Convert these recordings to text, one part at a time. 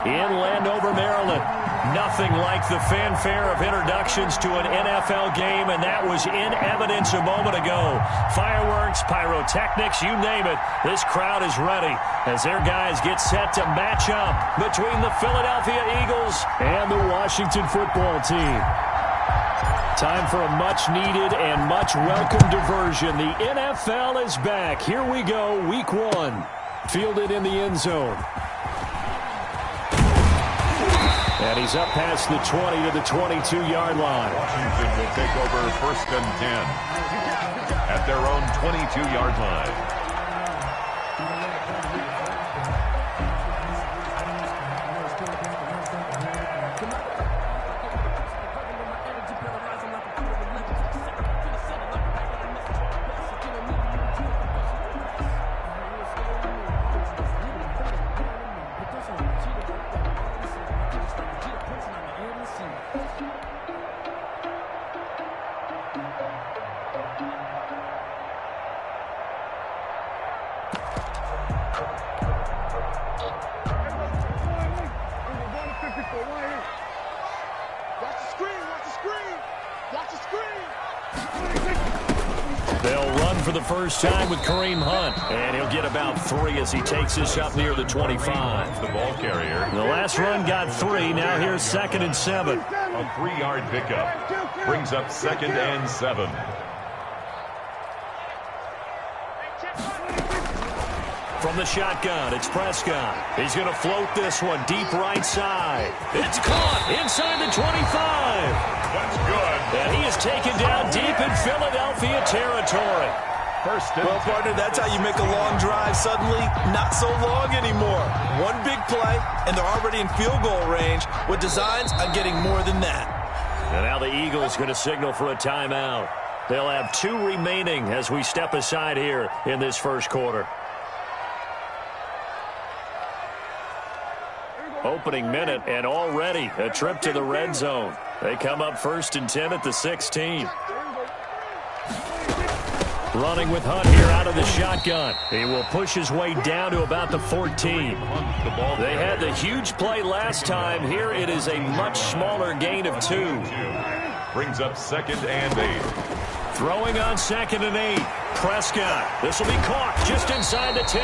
in Landover, Maryland. Nothing like the fanfare of introductions to an NFL game, and that was in evidence a moment ago. Fireworks, pyrotechnics, you name it. This crowd is ready as their guys get set to match up between the Philadelphia Eagles and the Washington football team. Time for a much-needed and much-welcome diversion. The NFL is back. Here we go, Week 1. Fielded in the end zone. And he's up past the 20 to the 22-yard line. Washington will take over 1st and 10 at their own 22-yard line. They'll run for the first time with Kareem Hunt, and he'll get about 3 as he takes this up near the 25. The ball carrier. The last run got 3. Now here's 2nd and 7. A 3-yard pickup brings up 2nd and 7. From the shotgun, it's Prescott. He's going to float this one deep right side. It's caught inside the 25. That's good. And he is taken down deep in Philadelphia territory. Well, partner, that's how you make a long drive suddenly not so long anymore. One big play, and they're already in field goal range with designs on getting more than that. And now the Eagles going to signal for a timeout. They'll have 2 remaining as we step aside here in this first quarter. Opening minute, and already a trip to the red zone. They come up 1st and 10 at the 16. Running with Hunt here out of the shotgun. He will push his way down to about the 14. They had the huge play last time. Here it is a much smaller gain of 2. Brings up 2nd and 8. Throwing on 2nd and 8. Prescott. This will be caught just inside the 10.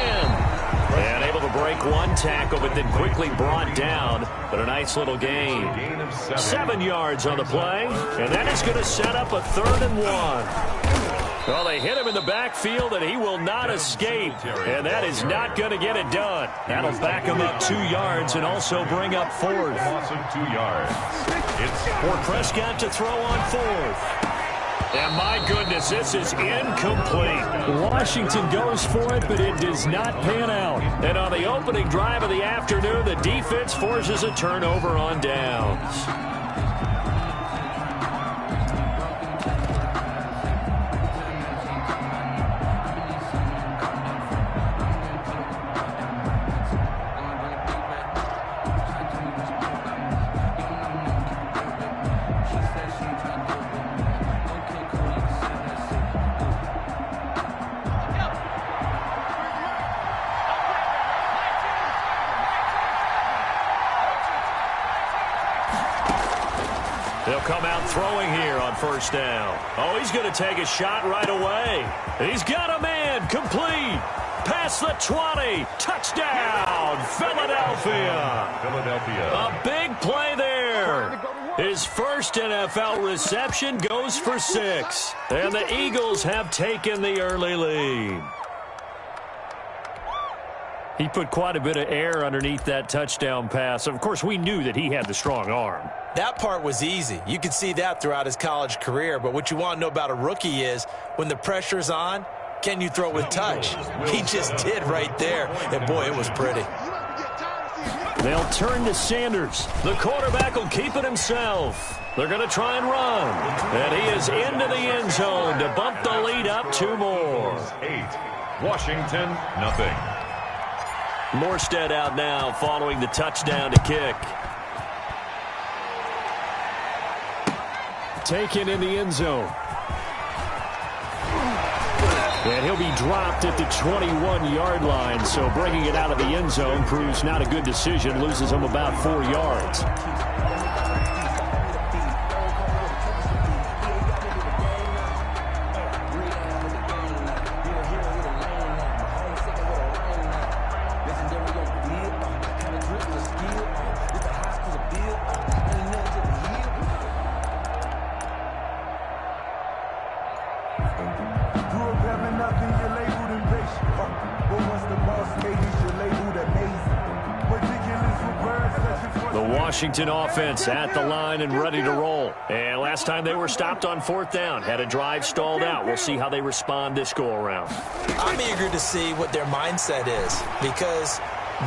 And able to break 1 tackle, but then quickly brought down. But a nice little gain. 7 yards on the play. And that is going to set up a 3rd and 1. Well, they hit him in the backfield, and he will not escape. And that is not going to get it done. That'll back him up 2 yards and also bring up 4th. Loss of 2 yards. It's for Prescott to throw on 4th. And my goodness, this is incomplete. Washington goes for it, but it does not pan out. And on the opening drive of the afternoon, the defense forces a turnover on downs. They'll come out throwing here on 1st down. Oh, he's going to take a shot right away. He's got a man. Complete. Past the 20. Touchdown, Philadelphia. Philadelphia. A big play there. His first NFL reception goes for 6. And the Eagles have taken the early lead. He put quite a bit of air underneath that touchdown pass. Of course, we knew that he had the strong arm. That part was easy. You could see that throughout his college career. But what you want to know about a rookie is when the pressure's on, can you throw with touch? He just did right there. And, boy, it was pretty. They'll turn to Sanders. The quarterback will keep it himself. They're going to try and run. And he is into the end zone to bump the lead up 2 more. 8. Washington, nothing. Morstead out now following the touchdown to kick. Taken in the end zone. And he'll be dropped at the 21-yard line, so bringing it out of the end zone proves not a good decision, loses him about 4 yards. Washington offense at the line and ready to roll. And last time they were stopped on 4th down, had a drive stalled out. We'll see how they respond this go-around. I'm eager to see what their mindset is, because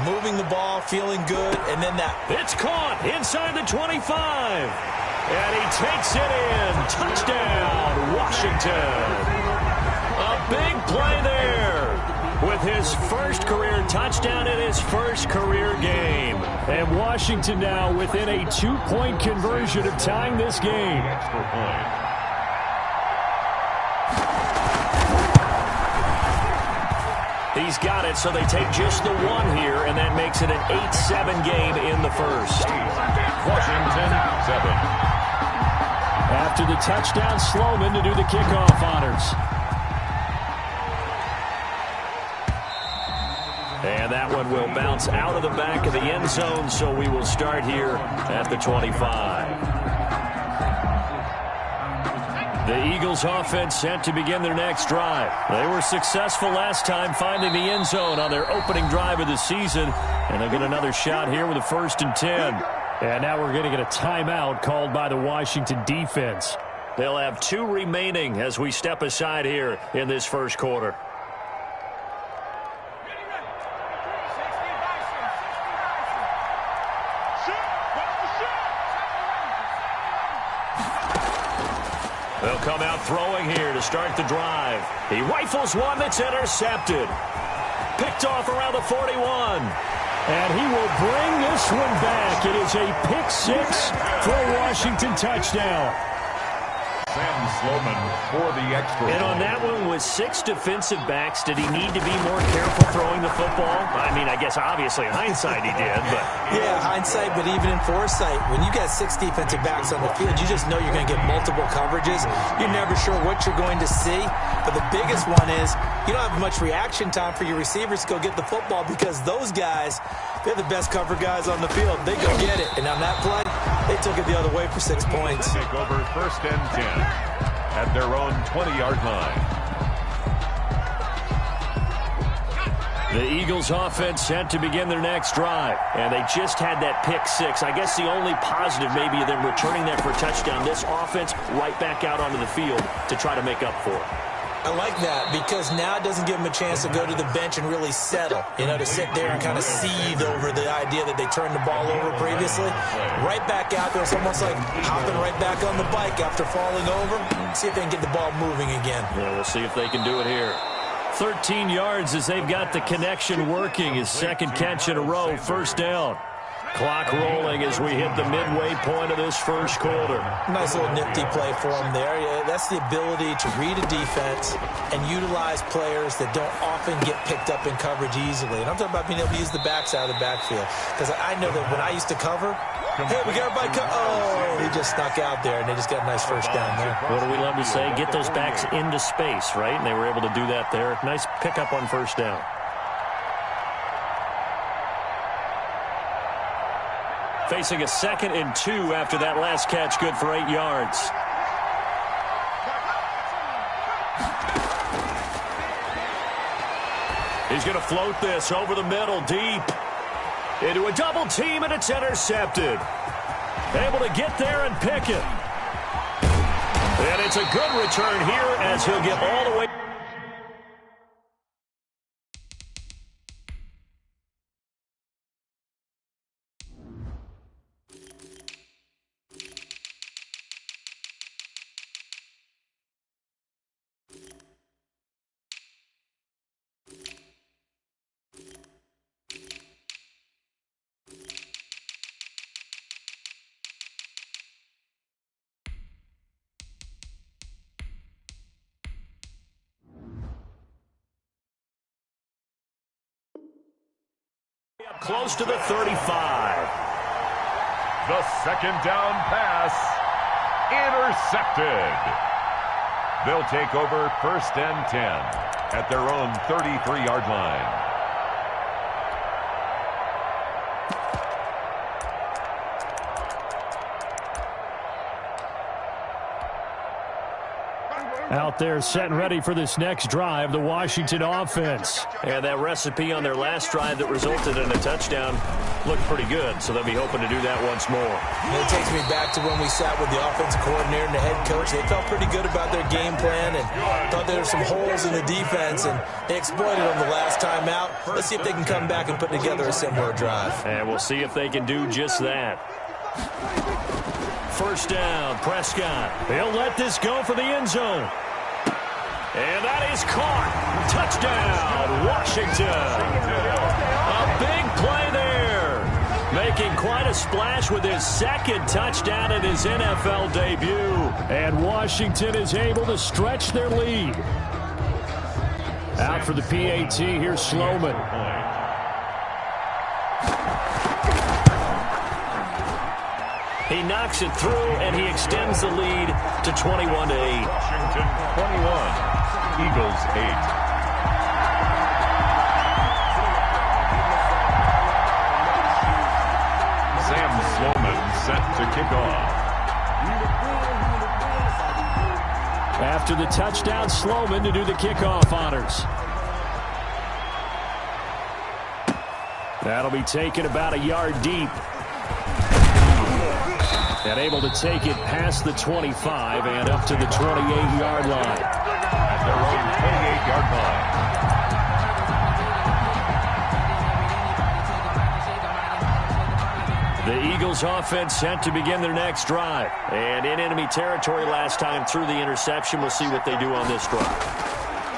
moving the ball, feeling good, and then that. It's caught inside the 25. And he takes it in. Touchdown, Washington. A big play there. With his first career touchdown in his first career game. And Washington now within a 2-point conversion of tying this game. He's got it, so they take just the one here, and that makes it an 8-7 game in the first. Washington 7. After the touchdown, Sloman to do the kickoff honors. And that one will bounce out of the back of the end zone, so we will start here at the 25. The Eagles offense set to begin their next drive. They were successful last time finding the end zone on their opening drive of the season, and they'll get another shot here with a 1st and 10. And now we're going to get a timeout called by the Washington defense. They'll have 2 remaining as we step aside here in this first quarter. They'll come out throwing here to start the drive. He rifles one that's intercepted. Picked off around the 41. And he will bring this one back. It is a pick-6 for a Washington touchdown. Sam Sloman for the extra. And on that one, with 6 defensive backs, did he need to be more careful throwing the football? I mean, I guess obviously hindsight he did, but. Yeah, hindsight, but even in foresight, when you got 6 defensive backs on the field, you just know you're going to get multiple coverages. You're never sure what you're going to see. But the biggest one is you don't have much reaction time for your receivers to go get the football, because those guys, they're the best cover guys on the field. They go get it. And on that play, they took it the other way for 6 points. Take over 1st and 10 at their own 20-yard line. The Eagles offense set to begin their next drive. And they just had that pick-6. I guess the only positive maybe of them returning that for a touchdown. This offense right back out onto the field to try to make up for it. I like that, because now it doesn't give them a chance to go to the bench and really settle, to sit there and kind of seethe over the idea that they turned the ball over previously. Right back out there. It's almost like hopping right back on the bike after falling over. See if they can get the ball moving again. Yeah, we'll see if they can do it here. 13 yards as they've got the connection working. His 2nd catch in a row, 1st down. Clock rolling as we hit the midway point of this first quarter. Nice little nifty play for him there. Yeah, that's the ability to read a defense and utilize players that don't often get picked up in coverage easily. And I'm talking about being able to use the backs out of the backfield. Because I know that when I used to cover, hey, we got everybody oh, he just snuck out there, and they just got a nice 1st down there. What do we love to say? Get those backs into space, right? And they were able to do that there. Nice pickup on 1st down. Facing a 2nd and 2 after that last catch, good for 8 yards. He's going to float this over the middle, deep. Into a double team, and it's intercepted. Able to get there and pick it. And it's a good return here as he'll get all the way. close to the 35. The second down pass intercepted. They'll take over 1st and 10 at their own 33-yard line. Out there set and ready for this next drive, the Washington offense. And that recipe on their last drive that resulted in a touchdown looked pretty good, so they'll be hoping to do that once more. It takes me back to when we sat with the offensive coordinator and the head coach. They felt pretty good about their game plan and thought there were some holes in the defense, and they exploited them the last time out. Let's see if they can come back and put together a similar drive. And we'll see if they can do just that. First down, Prescott. He'll let this go for the end zone. And that is caught. Touchdown, Washington. A big play there. Making quite a splash with his second touchdown in his NFL debut. And Washington is able to stretch their lead. Out for the PAT, here's Sloman. He knocks it through, and he extends the lead to 21-8. Washington 21, Eagles 8. Sam Sloman set to kick off. After the touchdown, Sloman to do the kickoff honors. That'll be taken about a yard deep. And able to take it past the 25 and up to the 28-yard line. At their own 28-yard line. The Eagles offense set to begin their next drive. And in enemy territory last time through the interception. We'll see what they do on this drive.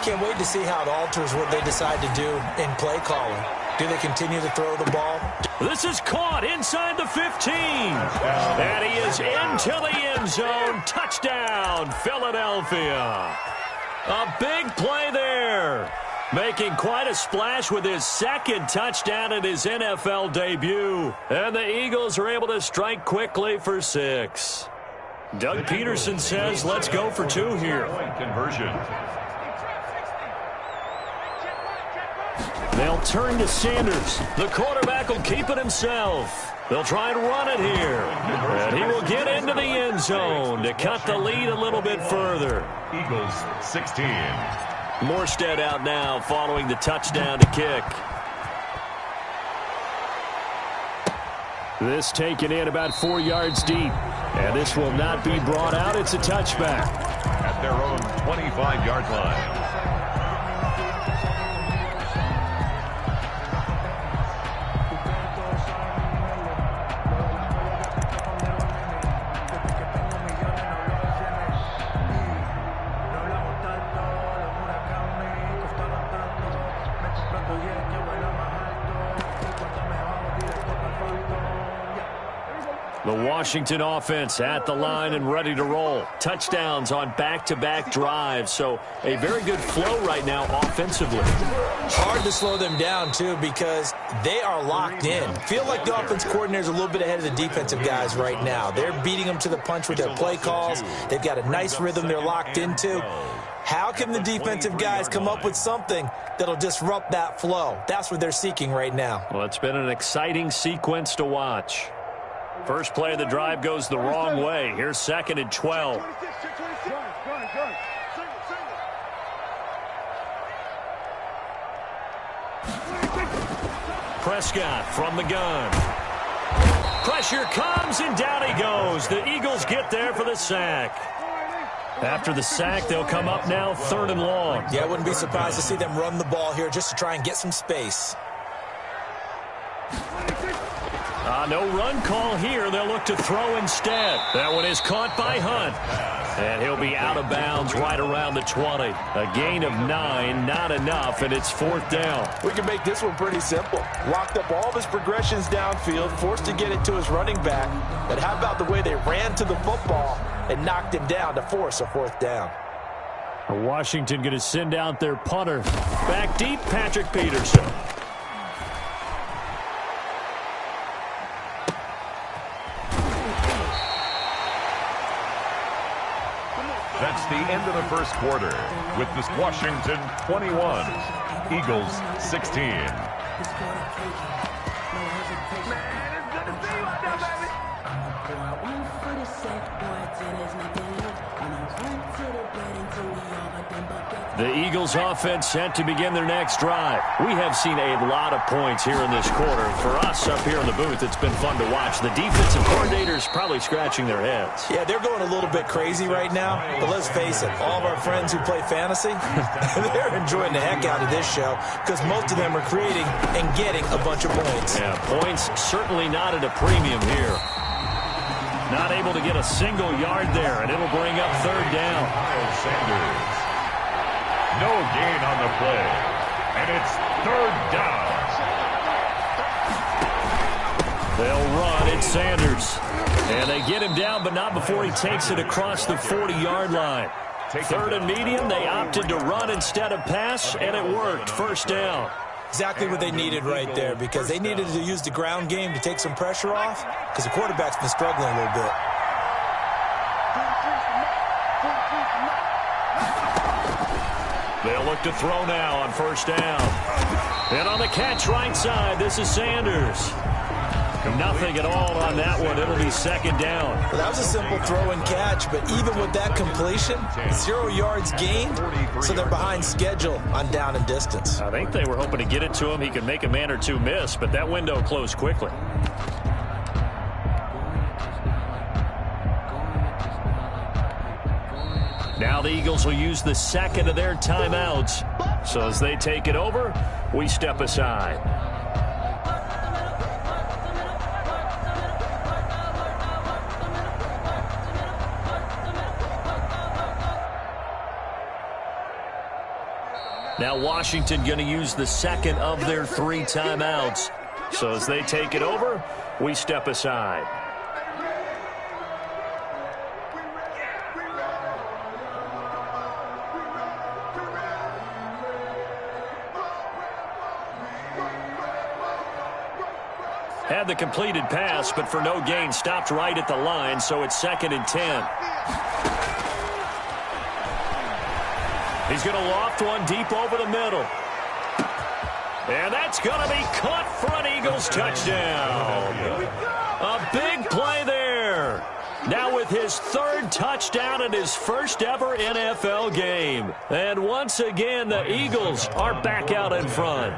Can't wait to see how it alters what they decide to do in play calling. Do they continue to throw the ball? This is caught inside the 15. And he is into the end zone. Touchdown, Philadelphia. A big play there. Making quite a splash with his second touchdown in his NFL debut. And the Eagles are able to strike quickly for 6. Doug Peterson says, let's go for 2 here. Conversion. They'll turn to Sanders. The quarterback will keep it himself. They'll try and run it here. And he will get into the end zone to cut the lead a little bit further. Eagles 16. Morstead out now following the touchdown to kick. This taken in about 4 yards deep. And this will not be brought out. It's a touchback. At their own 25-yard line. The Washington offense at the line and ready to roll. Touchdowns on back-to-back drives. So a very good flow right now offensively. Hard to slow them down, too, because they are locked in. Feel like the offense coordinator is a little bit ahead of the defensive guys right now. They're beating them to the punch with their play calls. They've got a nice rhythm they're locked into. How can the defensive guys come up with something that'll disrupt that flow? That's what they're seeking right now. Well, it's been an exciting sequence to watch. First play of the drive goes the wrong way. Here's 2nd and 12. Prescott from the gun. Pressure comes, and down he goes. The Eagles get there for the sack. After the sack, they'll come up now 3rd and long. Yeah, I wouldn't be surprised to see them run the ball here just to try and get some space. No run call here. They'll look to throw instead. That one is caught by Hunt. And he'll be out of bounds right around the 20. A gain of 9, not enough, and it's 4th down. We can make this one pretty simple. Locked up all of his progressions downfield, forced to get it to his running back. But how about the way they ran to the football and knocked him down to force a 4th down? Washington going to send out their punter. Back deep, Patrick Peterson. That's the end of the first quarter with this Washington 21, Eagles 16. The Eagles offense set to begin their next drive. We have seen a lot of points here in this quarter. For us up here in the booth, it's been fun to watch. The defensive coordinators probably scratching their heads. Yeah, they're going a little bit crazy right now. But let's face it, all of our friends who play fantasy, they're enjoying the heck out of this show because most of them are creating and getting a bunch of points. Yeah, points certainly not at a premium here. Not able to get a single yard there, and it'll bring up third down. Sanders. No gain on the play, and it's third down. They'll run. It's Sanders. And they get him down, but not before he takes it across the 40-yard line. Third and medium, they opted to run instead of pass, and it worked. First down. Exactly what they needed right there because they needed to use the ground game to take some pressure off because the quarterback's been struggling a little bit. They'll look to throw now on first down. And on the catch right side, this is Sanders. Nothing at all on that one. It'll be second down. Well, that was a simple throw and catch, but even with that completion, 0 yards gained, so they're behind schedule on down and distance. I think they were hoping to get it to him. He could make a man or two miss, but that window closed quickly. Now the Eagles will use the second of their timeouts. So as they take it over, we step aside. Now Washington going to use the second of their 3 timeouts. So as they take it over, we step aside. Had the completed pass, but for no gain, stopped right at the line, so it's 2nd and 10. He's going to loft one deep over the middle. And that's going to be caught for an Eagles touchdown. A big play there. Now with his 3rd touchdown in his first ever NFL game. And once again, the Eagles are back out in front.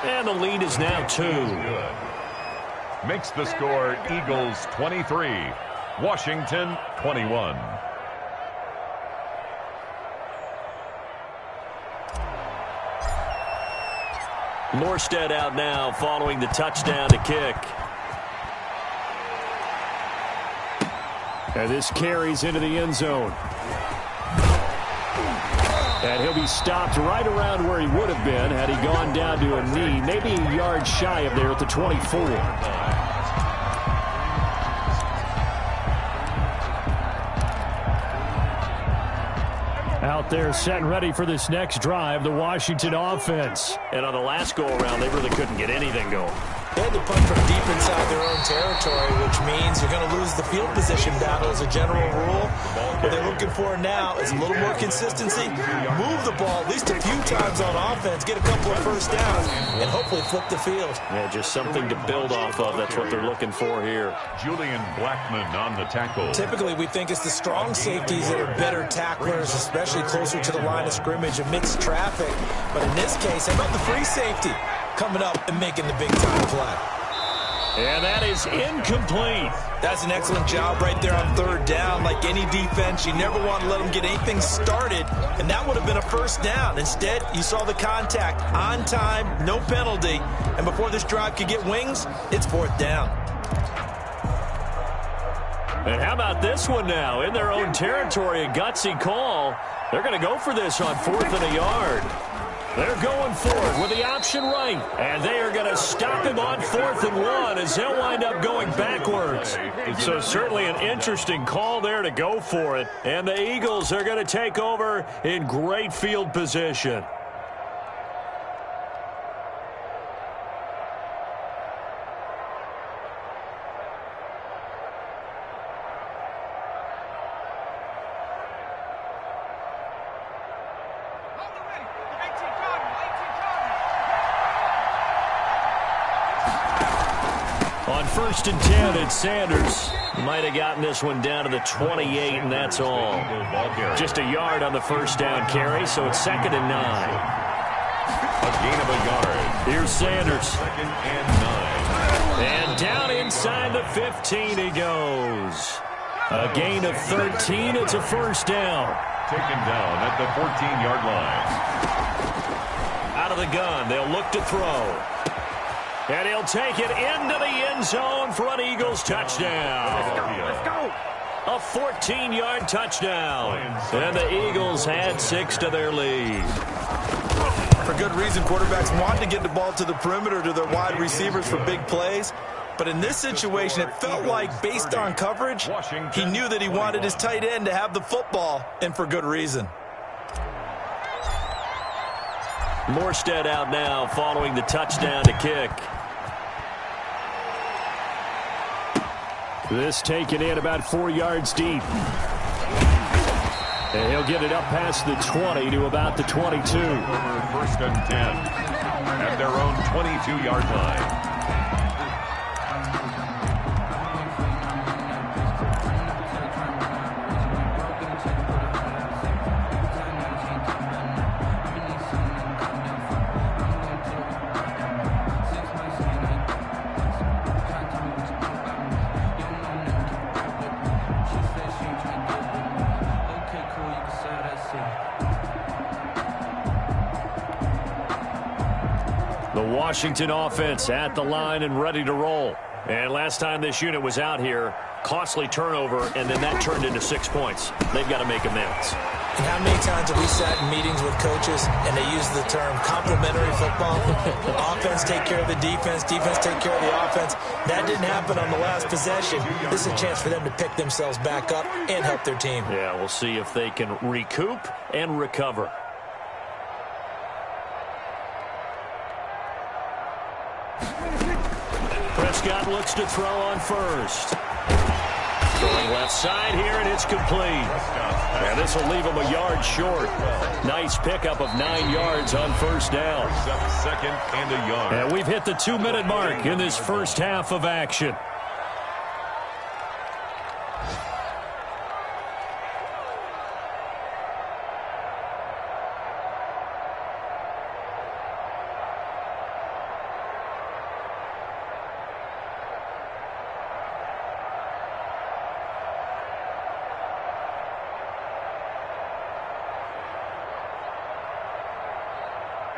And the lead is now 2. Makes the score Eagles 23, Washington 21. Morstead out now following the touchdown to kick. And this carries into the end zone. And he'll be stopped right around where he would have been had he gone down to a knee, maybe a yard shy of there at the 24. Out there set and ready for this next drive, the Washington offense. And on the last go-around, they really couldn't get anything going. They had to punt from deep inside their own territory, which means you're going to lose the field position battle as a general rule. What they're looking for now is a little more consistency, move the ball at least a few times on offense, get a couple of first downs, and hopefully flip the field. Yeah, just something to build off of. That's what they're looking for here. Julian Blackman on the tackle. Typically, we think it's the strong safeties that are better tacklers, especially closer to the line of scrimmage amidst traffic. But in this case, how about the free safety coming up and making the big-time play? And that is incomplete. That's an excellent job right there on 3rd down. Like any defense, you never want to let them get anything started, and that would have been a first down. Instead, you saw the contact on time, no penalty, and before this drive could get wings, it's 4th down. And how about this one now? In their own territory, a gutsy call. They're going to go for this on 4th and a yard. They're going for it with the option right. And they are going to stop him on 4th and 1 as they'll wind up going backwards. So certainly an interesting call there to go for it. And the Eagles are going to take over in great field position. On 1st and 10, it's Sanders. Might have gotten this one down to the 28, and that's all. Just a yard on the first down carry, so it's 2nd and 9. A gain of a yard. Here's Sanders. 2nd and 9. And down inside the 15 he goes. A gain of 13. It's a first down. Taken down at the 14-yard line. Out of the gun. They'll look to throw. And he'll take it into the end zone for an Eagles touchdown. Let's go. A 14-yard touchdown. And the Eagles add 6 to their lead. For good reason, quarterbacks want to get the ball to the perimeter to their wide receivers for big plays. But in this situation, it felt like, based on coverage, he knew that he wanted his tight end to have the football, and for good reason. Morstead out now following the touchdown to kick. This taken in about 4 yards deep. And he'll get it up past the 20 to about the 22. 1st and 10 at their own 22-yard line. Washington offense at the line and ready to roll. And last time this unit was out here, costly turnover, and then that turned into 6 points. They've got to make amends. And how many times have we sat in meetings with coaches and they use the term complementary football? Offense take care of the defense, defense take care of the offense. That didn't happen on the last possession. This is a chance for them to pick themselves back up and help their team. Yeah, we'll see if they can recoup and recover. Prescott looks to throw on first. Throwing left side here, and it's complete. And this will leave him a yard short. Nice pickup of 9 yards on first down. 2nd and a yard. And we've hit the 2-minute mark in this first half of action.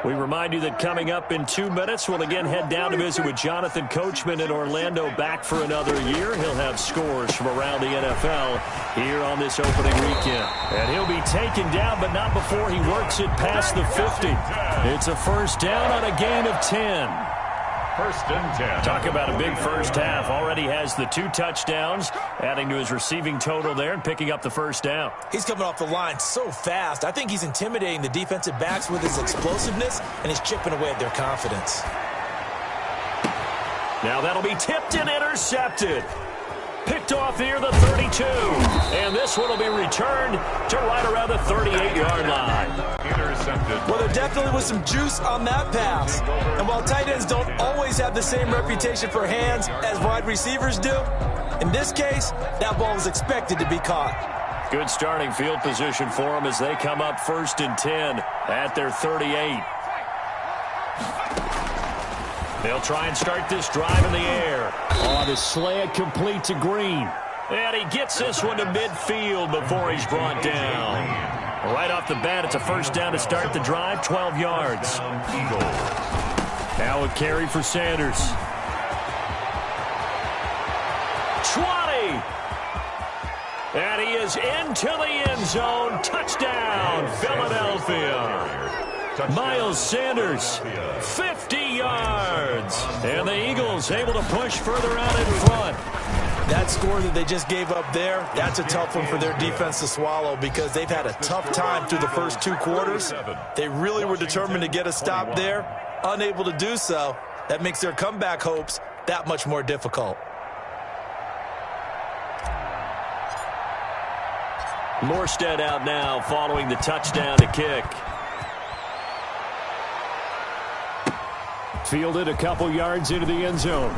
We remind you that coming up in 2 minutes, we'll again head down to visit with Jonathan Coachman in Orlando, back for another year. He'll have scores from around the NFL here on this opening weekend. And he'll be taken down, but not before he works it past the 50. It's a first down on a gain of 10. 1st and 10. Talk about a big first half. Already has the 2 touchdowns, adding to his receiving total there and picking up the first down. He's coming off the line so fast. I think he's intimidating the defensive backs with his explosiveness, and he's chipping away at their confidence. Now that'll be tipped and intercepted. Picked off near the 32. And this one will be returned to right around the 38-yard line. Intercepted. Well, there definitely was some juice on that pass. And while tight ends don't always have the same reputation for hands as wide receivers do, in this case, that ball was expected to be caught. Good starting field position for them as they come up 1st and 10 at their 38. They'll try and start this drive in the air. Oh, the slant complete to Green. And he gets this one to midfield before he's brought down. Right off the bat, it's a first down to start the drive, 12 yards. Now a carry for Sanders. 20. And he is into the end zone. Touchdown, Philadelphia. Miles Sanders, 50 yards. And the Eagles able to push further out in front. That score that they just gave up there, that's a tough one for their defense to swallow because they've had a tough time through the first 2 quarters. They really were determined to get a stop there, unable to do so. That makes their comeback hopes that much more difficult. Morstead out now following the touchdown to kick. Fielded a couple yards into the end zone.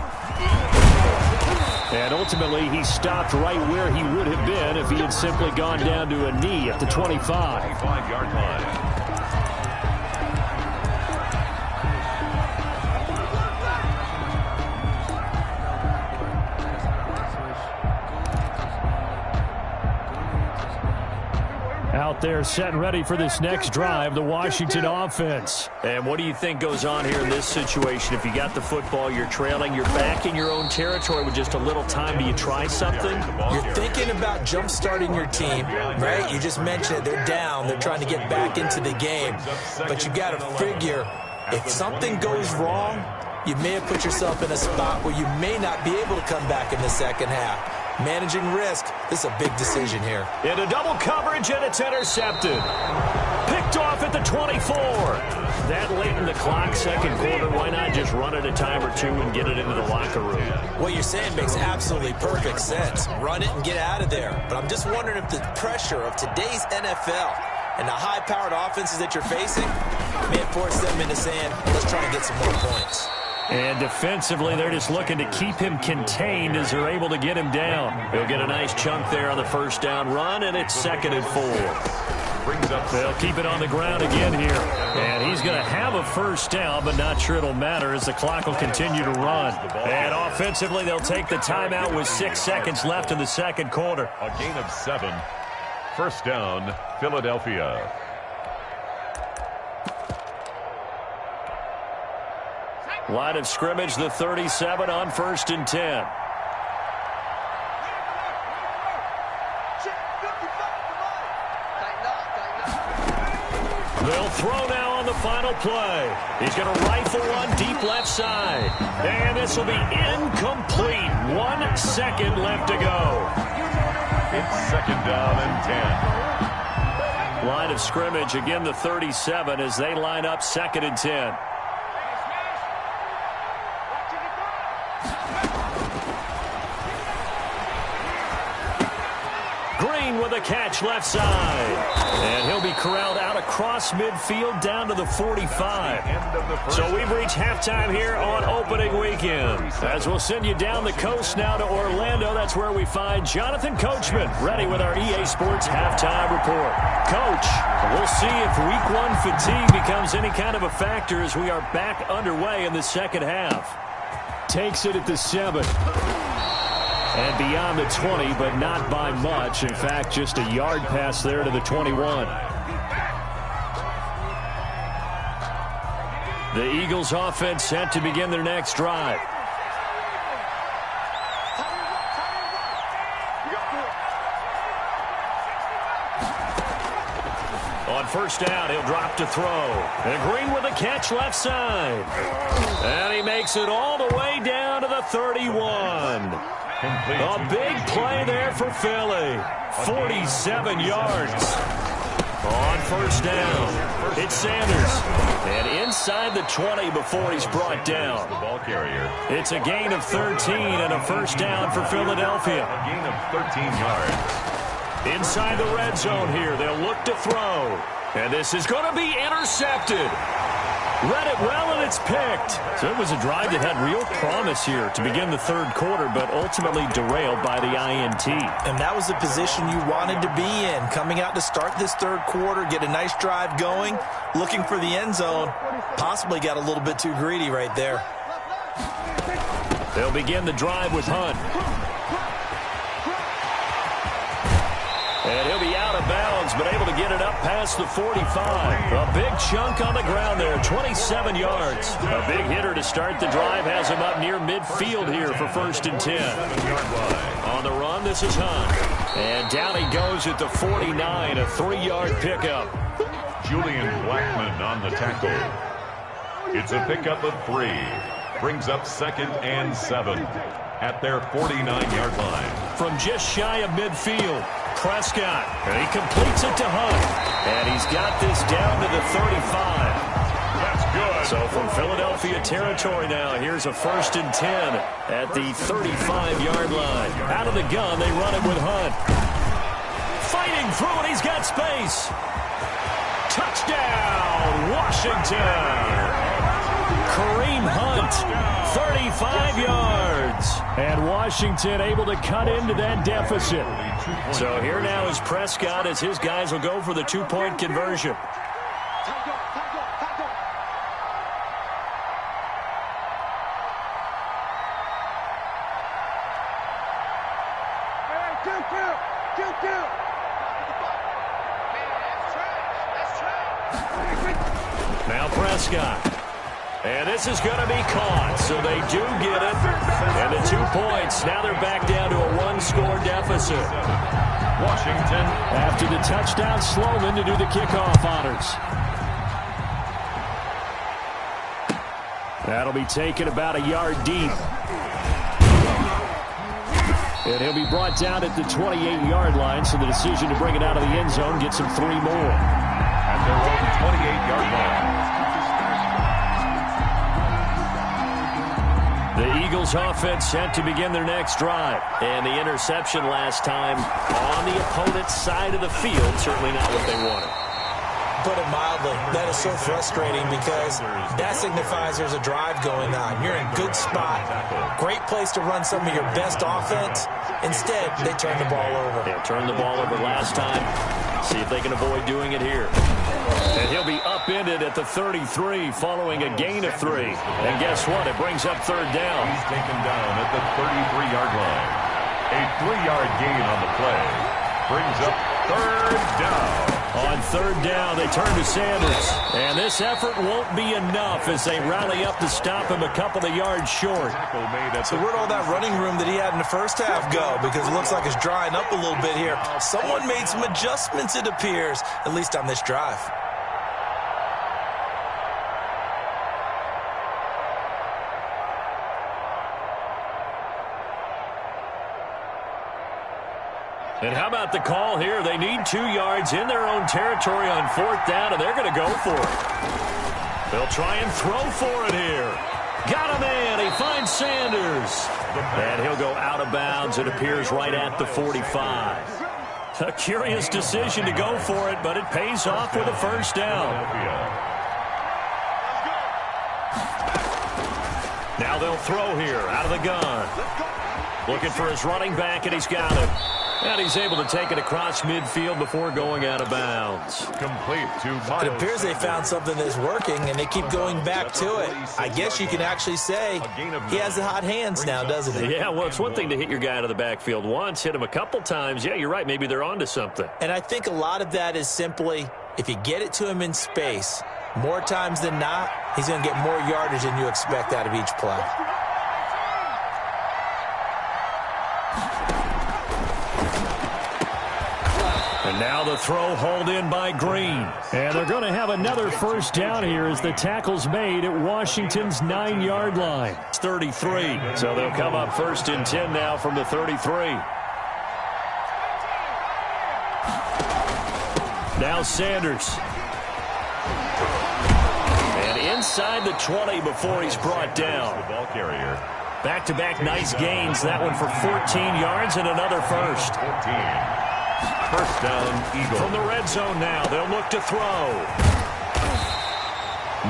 And ultimately, he stopped right where he would have been if he had simply gone down to a knee at the 25. 25-yard line. Out there set and ready for this next drive, the Washington offense. And what do you think goes on here in this situation? If you got the football, you're trailing, you're back in your own territory with just a little time. Do you try something? You're thinking about jump-starting your team, right? You just mentioned it. They're down. They're trying to get back into the game. But you got to figure, if something goes wrong, you may have put yourself in a spot where you may not be able to come back in the second half. Managing risk, this is a big decision here. Into double coverage, and it's intercepted. Picked off at the 24. That late in the clock, second quarter, why not just run it a time or two and get it into the locker room? What you're saying makes absolutely perfect sense. Run it and get out of there. But I'm just wondering if the pressure of today's NFL and the high-powered offenses that you're facing may have forced them into saying, let's try and get some more points. And defensively, they're just looking to keep him contained as they're able to get him down. He'll get a nice chunk there on the first down run, and it's 2nd and 4. They'll keep it on the ground again here. And he's going to have a first down, but not sure it'll matter as the clock will continue to run. And offensively, they'll take the timeout with 6 seconds left in the second quarter. A gain of 7. First down, Philadelphia. Line of scrimmage, the 37 on 1st and 10. They'll throw now on the final play. He's going to rifle one deep left side. And this will be incomplete. 1 second left to go. It's 2nd down and 10. Line of scrimmage, again the 37 as they line up 2nd and 10. With a catch left side. And he'll be corralled out across midfield down to the 45. So we've reached halftime here on opening weekend. As we'll send you down the coast now to Orlando, that's where we find Jonathan Coachman ready with our EA Sports halftime report. Coach, we'll see if week 1 fatigue becomes any kind of a factor as we are back underway in the second half. Takes it at the 7. And beyond the 20, but not by much. In fact, just a yard pass there to the 21. The Eagles offense set to begin their next drive. On first down, he'll drop to throw. And Green with a catch left side. And he makes it all the way down to the 31. A big play there for Philly. 47 yards. On first down, it's Sanders. And inside the 20 before he's brought down. The ball carrier. It's a gain of 13 and a first down for Philadelphia. A gain of 13 yards. Inside the red zone here, they'll look to throw. And this is going to be intercepted. Read it well, and it's picked. So it was a drive that had real promise here to begin the third quarter, but ultimately derailed by the INT. And that was the position you wanted to be in. Coming out to start this third quarter, get a nice drive going, looking for the end zone. Possibly got a little bit too greedy right there. They'll begin the drive with Hunt. And he'll be out of bounds, but able to get it up past the 45. A big chunk on the ground there, 27 yards. A big hitter to start the drive has him up near midfield here for 1st and 10. On the run, this is Hunt. And down he goes at the 49, a 3-yard pickup. Julian Blackman on the tackle. It's a pickup of 3. Brings up 2nd and 7 at their 49-yard line. From just shy of midfield. Prescott, and he completes it to Hunt. And he's got this down to the 35. That's good. So from Philadelphia territory now, here's a 1st and 10 at the 35-yard line. Out of the gun, they run it with Hunt. Fighting through it, he's got space. Touchdown, Washington. Kareem Hunt, 35 yards. And Washington able to cut into that deficit. So here now is Prescott as his guys will go for the two-point conversion. Now Prescott. And this is going to be caught, so they do get it. And the 2 points, now they're back down to a one-score deficit. Washington. After the touchdown, Sloman to do the kickoff honors. That'll be taken about a yard deep. And he'll be brought down at the 28-yard line, so the decision to bring it out of the end zone gets him 3 more. At their own 28-yard line. The Eagles offense set to begin their next drive. And the interception last time on the opponent's side of the field, certainly not what they wanted. Put it mildly, that is so frustrating because that signifies there's a drive going on. You're in a good spot, great place to run some of your best offense. Instead, they turn the ball over. Yeah, turned the ball over last time. See if they can avoid doing it here. And he'll be upended at the 33 following a gain of 3. And guess what? It brings up third down. He's taken down at the 33-yard line. A 3-yard gain on the play. Brings up third down. On third down, they turn to Sanders. And this effort won't be enough as they rally up to stop him a couple of yards short. So where'd all that running room that he had in the first half go? Because it looks like it's drying up a little bit here. Someone made some adjustments, it appears, at least on this drive. And how about the call here? They need 2 yards in their own territory on fourth down, and they're going to go for it. They'll try and throw for it here. Got a man. He finds Sanders. And he'll go out of bounds. It appears right at the 45. A curious decision to go for it, but it pays off with a first down. Now they'll throw here out of the gun. Looking for his running back, and he's got it. And he's able to take it across midfield before going out of bounds. Complete to Miles. It appears they found something that's working, and they keep going back to it. I guess you can actually say he has the hot hands now, doesn't he? Yeah, well, it's one thing to hit your guy out of the backfield once, hit him a couple times. Yeah, you're right. Maybe they're onto something. And I think a lot of that is simply if you get it to him in space, more times than not, he's going to get more yardage than you expect out of each play. And now the throw hauled in by Green. And they're going to have another first down here as the tackle's made at Washington's 9-yard line. It's 33. So they'll come up first and 10 now from the 33. Now Sanders. And inside the 20 before he's brought down. The ball carrier. Back-to-back nice gains. That one for 14 yards and another first. 14. First down, Eagles. From the red zone now, they'll look to throw.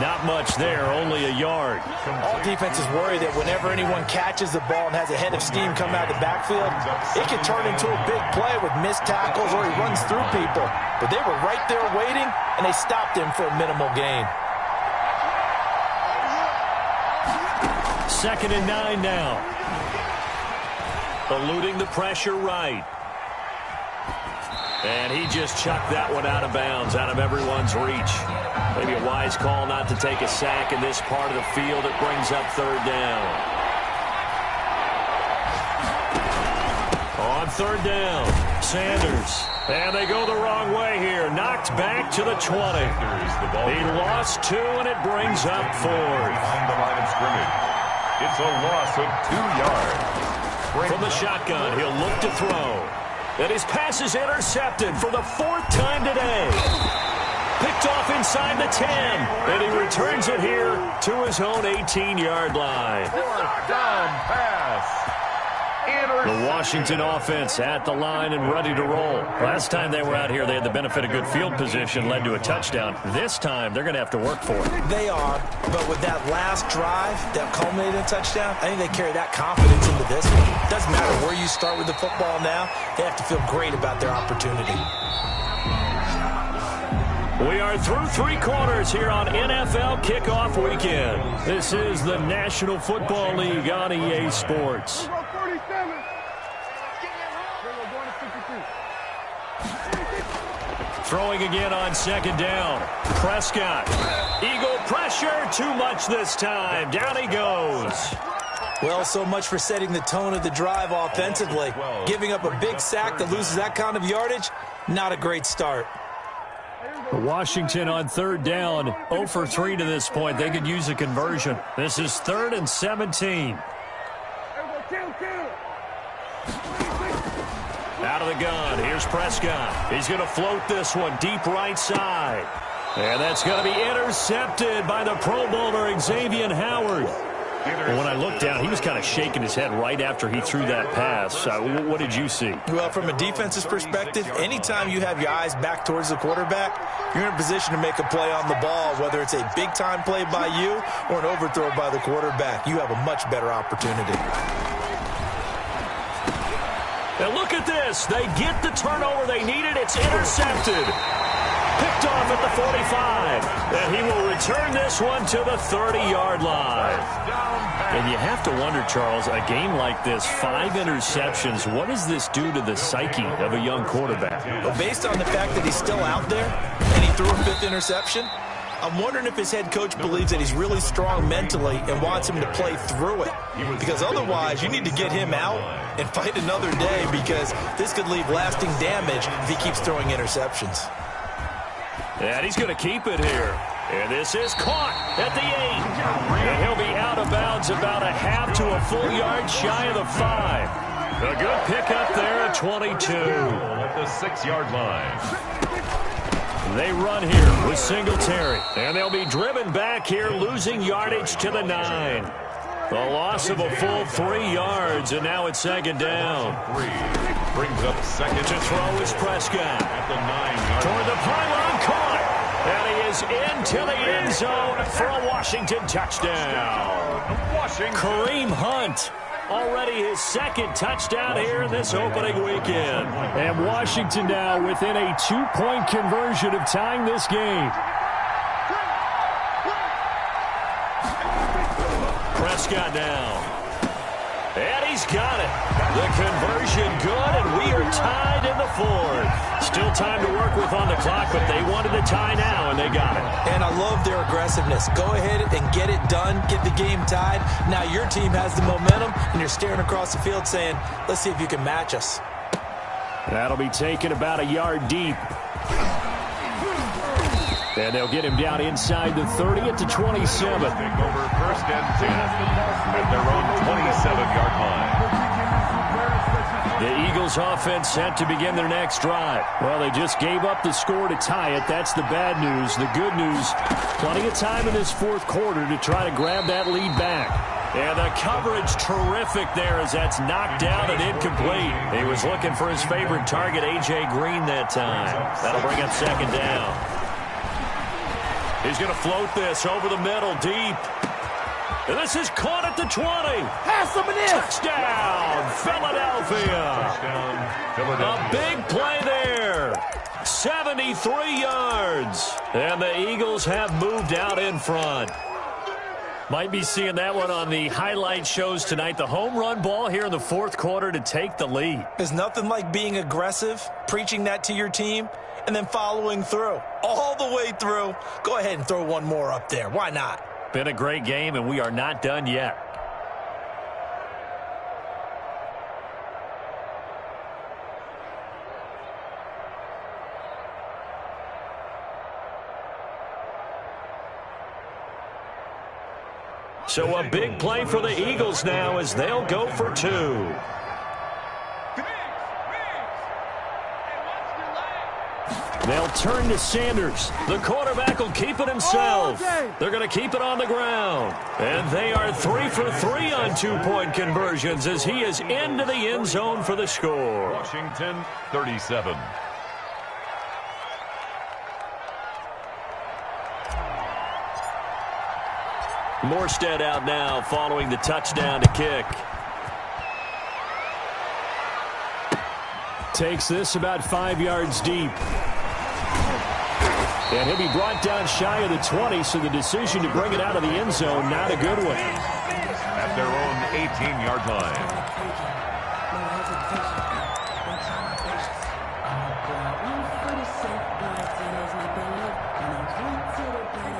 Not much there, only a yard. All defenses worry that whenever anyone catches the ball and has a head of steam come out of the backfield, it can turn into a big play with missed tackles or he runs through people. But they were right there waiting, and they stopped him for a minimal gain. 2nd and 9 now. Eluding the pressure right. And he just chucked that one out of bounds, out of everyone's reach. Maybe a wise call not to take a sack in this part of the field. It brings up third down. On third down, Sanders. And they go the wrong way here. Knocked back to the 20. He lost 2, and it brings up 4. Behind the line of scrimmage. It's a loss of 2 yards. From the shotgun, he'll look to throw. And his pass is intercepted for the 4th time today. Picked off inside the 10. And he returns it here to his own 18-yard line. 4th down pass. The Washington offense at the line and ready to roll. Last time they were out here, they had the benefit of good field position, led to a touchdown. This time, they're going to have to work for it. They are, but with that last drive that culminated in a touchdown, I think they carry that confidence into this one. Doesn't matter where you start with the football now, they have to feel great about their opportunity. We are through 3 quarters here on NFL Kickoff Weekend. This is the National Football League on EA Sports. Throwing again on second down. Prescott. Eagle pressure, too much this time. Down he goes. Well, so much for setting the tone of the drive offensively. Giving up a big sack that loses that kind of yardage, not a great start. Washington on third down, 0 for 3 to this point. They could use a conversion. This is 3rd and 17. Out of the gun, here's Prescott. He's going to float this one deep right side. And that's going to be intercepted by the Pro Bowler, Xavier Howard. Well, when I looked down, he was kind of shaking his head right after he threw that pass. What did you see? Well, from a defense's perspective, anytime you have your eyes back towards the quarterback, you're in a position to make a play on the ball, whether it's a big-time play by you or an overthrow by the quarterback. You have a much better opportunity. And look at this. They get the turnover they needed. It's intercepted. Picked off at the 45. And he will return this one to the 30-yard line. And you have to wonder, Charles, a game like this, 5 interceptions, what does this do to the psyche of a young quarterback? Well, based on the fact that he's still out there and he threw a 5th interception, I'm wondering if his head coach believes that he's really strong mentally and wants him to play through it. Because otherwise, you need to get him out and fight another day, because this could leave lasting damage if he keeps throwing interceptions. And he's going to keep it here. And this is caught at the 8. And he'll be out of bounds about a half to a full yard shy of the 5. A good pickup there at 22. At the 6-yard line. They run here with Singletary. And they'll be driven back here, losing yardage to the 9. The loss of a full 3 yards, and now it's second down. 3 brings up second. To throw is Prescott. At the 9-yard Toward the pylon, caught. And he is into the end zone for a Washington touchdown. Kareem Hunt. Already his 2nd touchdown here in this opening weekend. And Washington now within a 2-point conversion of tying this game. Prescott now. And he's got it. The conversion good, and we are tied in the 4th. Still time to work with on the clock, but they wanted to tie now, and they got it. And I love their aggressiveness. Go ahead and get it done. Get the game tied. Now your team has the momentum, and you're staring across the field saying, let's see if you can match us. That'll be taken about a yard deep. And they'll get him down inside the 30 at the 27. Take over 1st and 10 at their own 27-yard line. The Eagles offense set to begin their next drive. Well, they just gave up the score to tie it. That's the bad news. The good news, plenty of time in this 4th quarter to try to grab that lead back. And the coverage terrific there as that's knocked down and incomplete. He was looking for his favorite target, A.J. Green, that time. That'll bring up second down. He's going to float this over the middle, deep. And this is caught at the 20. Pass him it in. Touchdown, Philadelphia. A big play there. 73 yards. And the Eagles have moved out in front. Might be seeing that one on the highlight shows tonight. The home run ball here in the 4th quarter to take the lead. There's nothing like being aggressive, preaching that to your team, and then following through. All the way through. Go ahead and throw one more up there. Why not? Been a great game, and we are not done yet. So a big play for the Eagles now as they'll go for 2. They'll turn to Sanders. The quarterback will keep it himself. They're going to keep it on the ground. And they are 3 for 3 on 2-point conversions as he is into the end zone for the score. Washington, 37. Morstead out now following the touchdown to kick. Takes this about 5 yards deep. And he'll be brought down shy of the 20, so the decision to bring it out of the end zone, not a good one. At their own 18-yard line.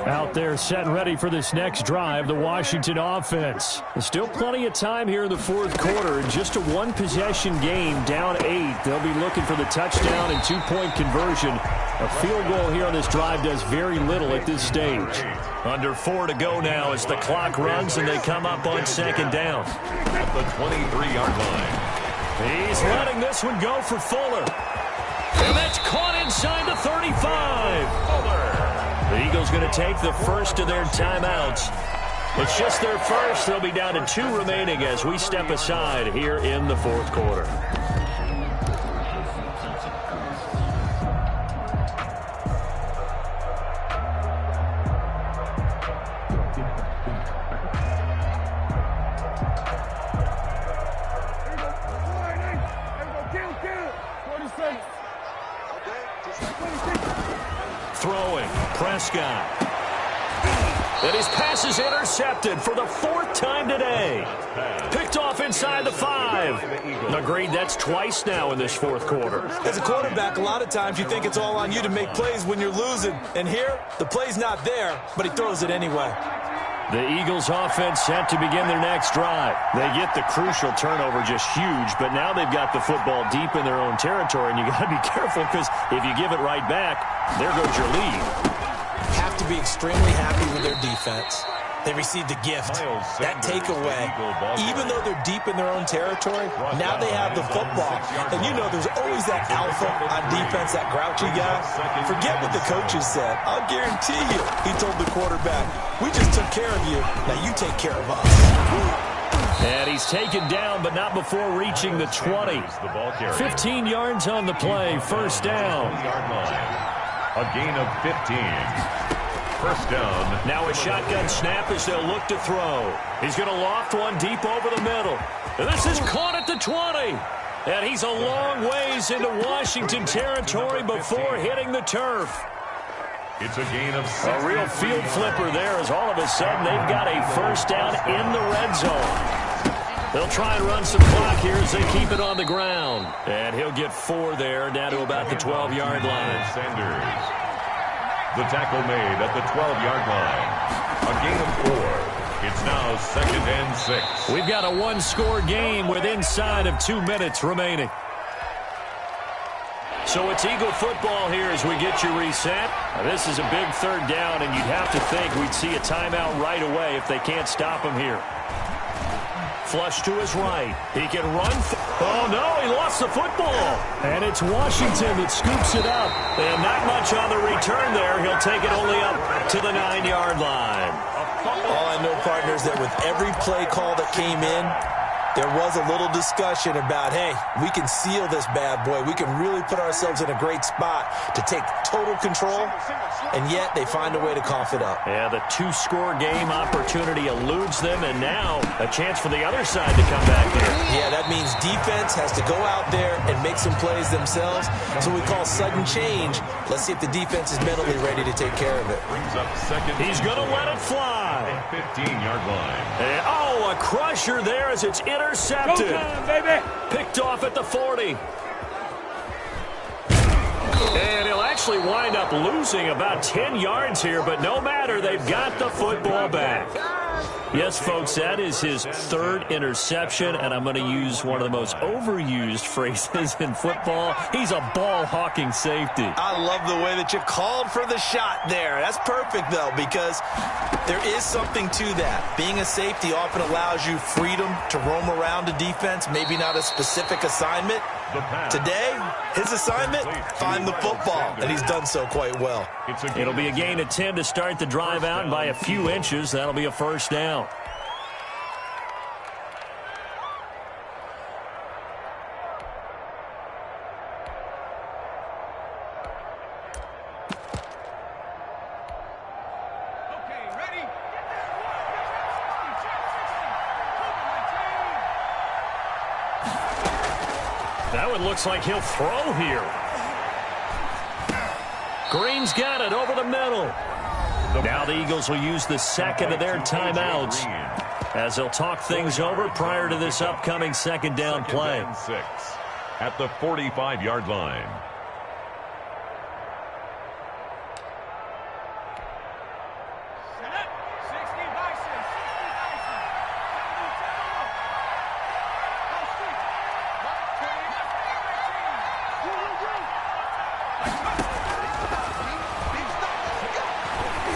Out there set and ready for this next drive, the Washington offense. There's still plenty of time here in the fourth quarter. Just a one-possession game, down 8. They'll be looking for the touchdown and 2-point conversion. A field goal here on this drive does very little at this stage. Under 4 to go now as the clock runs and they come up on second down. At the 23-yard line. He's letting this one go for Fuller. And that's caught inside the 35. Fuller. The Eagles going to take the first of their timeouts. It's just their first. They'll be down to 2 remaining as we step aside here in the fourth quarter. Throwing, Prescott. And his pass is intercepted for the 4th time today. Picked off inside the 5. Agreed, that's twice now in this fourth quarter. As a quarterback, a lot of times you think it's all on you to make plays when you're losing. And here, the play's not there, but he throws it anyway. The Eagles offense set to begin their next drive. They get the crucial turnover, just huge, but now they've got the football deep in their own territory, and you got to be careful because if you give it right back, there goes your lead. Have to be extremely happy with their defense. They received a gift. That takeaway, even though they're deep in their own territory, now they have the football. And you know there's always that alpha on defense, that grouchy guy. Forget what the coaches said. I'll guarantee you, he told the quarterback, we just took care of you. Now you take care of us. And he's taken down, but not before reaching the 20. 15 yards on the play, first down. A gain of 15. First down. Now a shotgun snap as they'll look to throw. He's going to loft one deep over the middle. And this is caught at the 20. And he's a long ways into Washington territory before hitting the turf. It's a gain of 6. A real field flipper there as all of a sudden they've got a first down in the red zone. They'll try and run some clock here as they keep it on the ground. And he'll get 4 there, down to about the 12-yard line. Sanders. The tackle made at the 12-yard line. A gain of 4. It's now 2nd and 6. We've got a one-score game with inside of 2 minutes remaining. So it's Eagle football here as we get you reset. This is a big third down, and you'd have to think we'd see a timeout right away if they can't stop him here. Flush to his right. He can run. Oh, no, he lost the football. And it's Washington that scoops it up. And not much on the return there. He'll take it only up to the 9-yard line. All I know, partners, that with every play call that came in, there was a little discussion about, hey, we can seal this bad boy. We can really put ourselves in a great spot to take total control, and yet they find a way to cough it up. Yeah, the 2-score game opportunity eludes them, and now a chance for the other side to come back here. Yeah, that means defense has to go out there and make some plays themselves. That's what we call sudden change. Let's see if the defense is mentally ready to take care of it. Brings up 2nd. He's going to let it fly. 15-yard line. And, a crusher there as it's intercepted. Go time, baby. Picked off at the 40. And he'll actually wind up losing about 10 yards here, but no matter, they've got the football back. Yes, folks, that is his 3rd interception, and I'm going to use one of the most overused phrases in football. He's a ball-hawking safety. I love the way that you called for the shot there. That's perfect, though, because there is something to that. Being a safety often allows you freedom to roam around a defense, maybe not a specific assignment, The pass. Today, his assignment, find the football, and he's done so quite well. It'll be a gain of 10 to start the drive out, and by a few inches, that'll be a first down. That one looks like he'll throw here. Green's got it over the middle. Now the Eagles will use the second of their timeouts as they'll talk things over prior to this upcoming second down play. At the 45-yard line.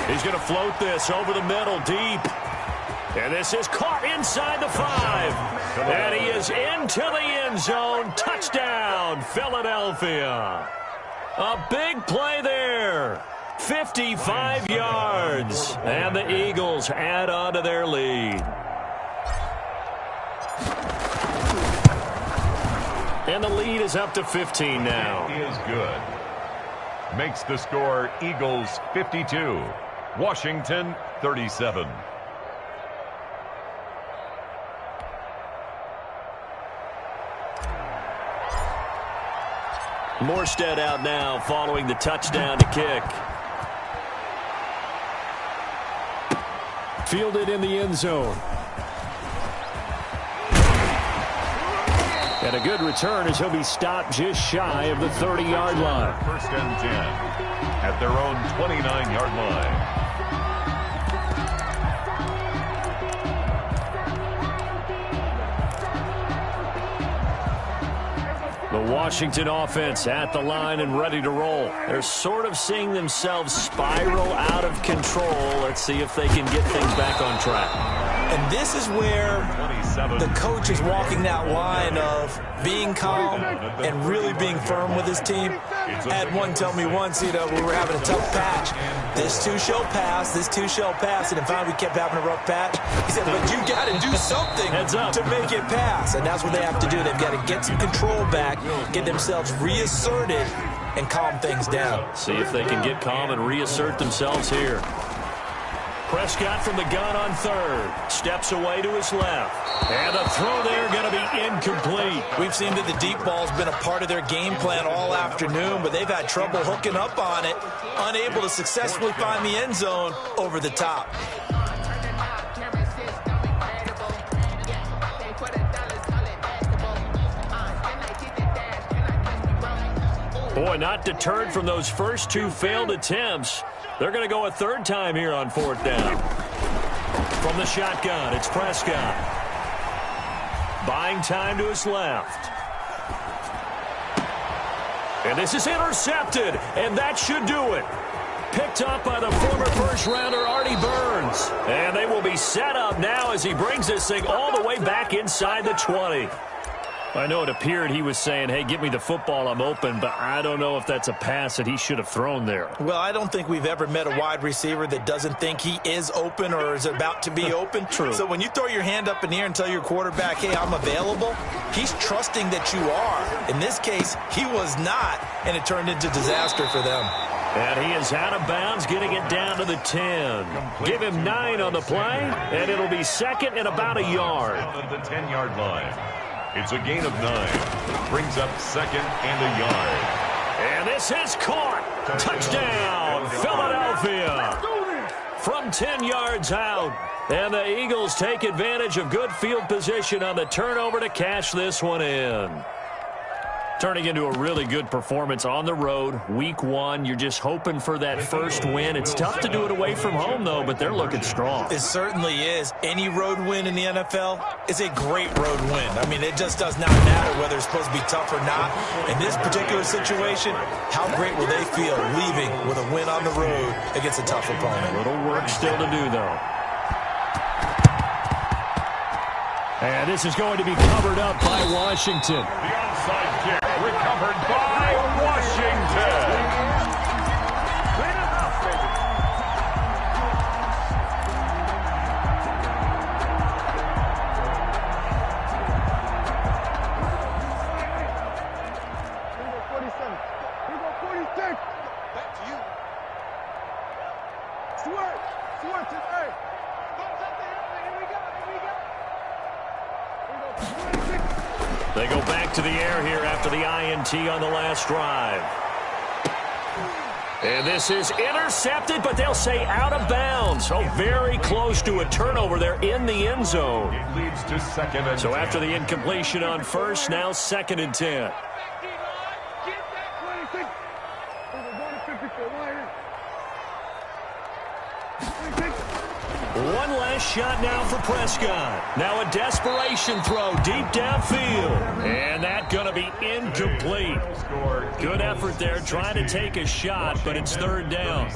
He's going to float this over the middle deep. And this is caught inside the 5. And he is into the end zone. Touchdown, Philadelphia. A big play there. 55 yards. And the Eagles add on to their lead. And the lead is up to 15 now. That is good. Makes the score Eagles 52. Washington 37. Morstead out now following the touchdown to kick. Fielded in the end zone. And a good return as he'll be stopped just shy of the 30-yard line. First and 10 at their own 29-yard line. The Washington offense at the line and ready to roll. They're sort of seeing themselves spiral out of control. Let's see if they can get things back on track. And this is where the coach is walking that line of being calm and really being firm with his team. I had one tell me once, we were having a tough patch. This too shall pass, this too shall pass. And finally we kept having a rough patch. He said, but you got to do something to make it pass. And that's what they have to do. They've got to get some control back, get themselves reasserted, and calm things down. See if they can get calm and reassert themselves here. Prescott from the gun on third. Steps away to his left. And the throw there going to be incomplete. We've seen that the deep ball's been a part of their game plan all afternoon, but they've had trouble hooking up on it, unable to successfully find the end zone over the top. Boy, not deterred from those first two failed attempts. They're going to go a third time here on fourth down. From the shotgun, it's Prescott. Buying time to his left. And this is intercepted, and that should do it. Picked up by the former first-rounder Artie Burns. And they will be set up now as he brings this thing all the way back inside the 20. I know it appeared he was saying, hey, give me the football, I'm open, but I don't know if that's a pass that he should have thrown there. Well, I don't think we've ever met a wide receiver that doesn't think he is open or is about to be open. True. So when you throw your hand up in the air and tell your quarterback, hey, I'm available, he's trusting that you are. In this case, he was not, and it turned into disaster for them. And he is out of bounds, getting it down to the 10. Give him 9 on the play, and it'll be second and about a yard. At the 10-yard line. It's a gain of 9. Brings up second and a yard. And this is caught. Touchdown, Philadelphia. From 10 yards out. And the Eagles take advantage of good field position on the turnover to cash this one in. Turning into a really good performance on the road. Week 1, you're just hoping for that first win. It's tough to do it away from home, though, but they're looking strong. It certainly is. Any road win in the NFL is a great road win. I mean, it just does not matter whether it's supposed to be tough or not. In this particular situation, how great will they feel leaving with a win on the road against a tough opponent? A little work still to do, though. And this is going to be covered up by Washington. The onside kick. Recovered by Washington. They go back to the air here after the INT on the last drive. And this is intercepted, but they'll say out of bounds. So very close to a turnover there in the end zone. It leads to 2nd and 10. So after the incompletion on first, now 2nd and 10. One last shot now for Prescott. Now a desperation throw deep downfield. And that going to be incomplete. Good effort there trying to take a shot, but it's 3rd down.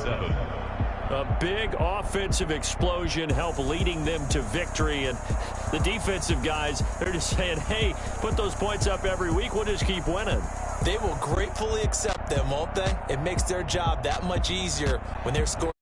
A big offensive explosion helped leading them to victory. And the defensive guys, they're just saying, hey, put those points up every week. We'll just keep winning. They will gratefully accept them, won't they? It makes their job that much easier when they're scoring.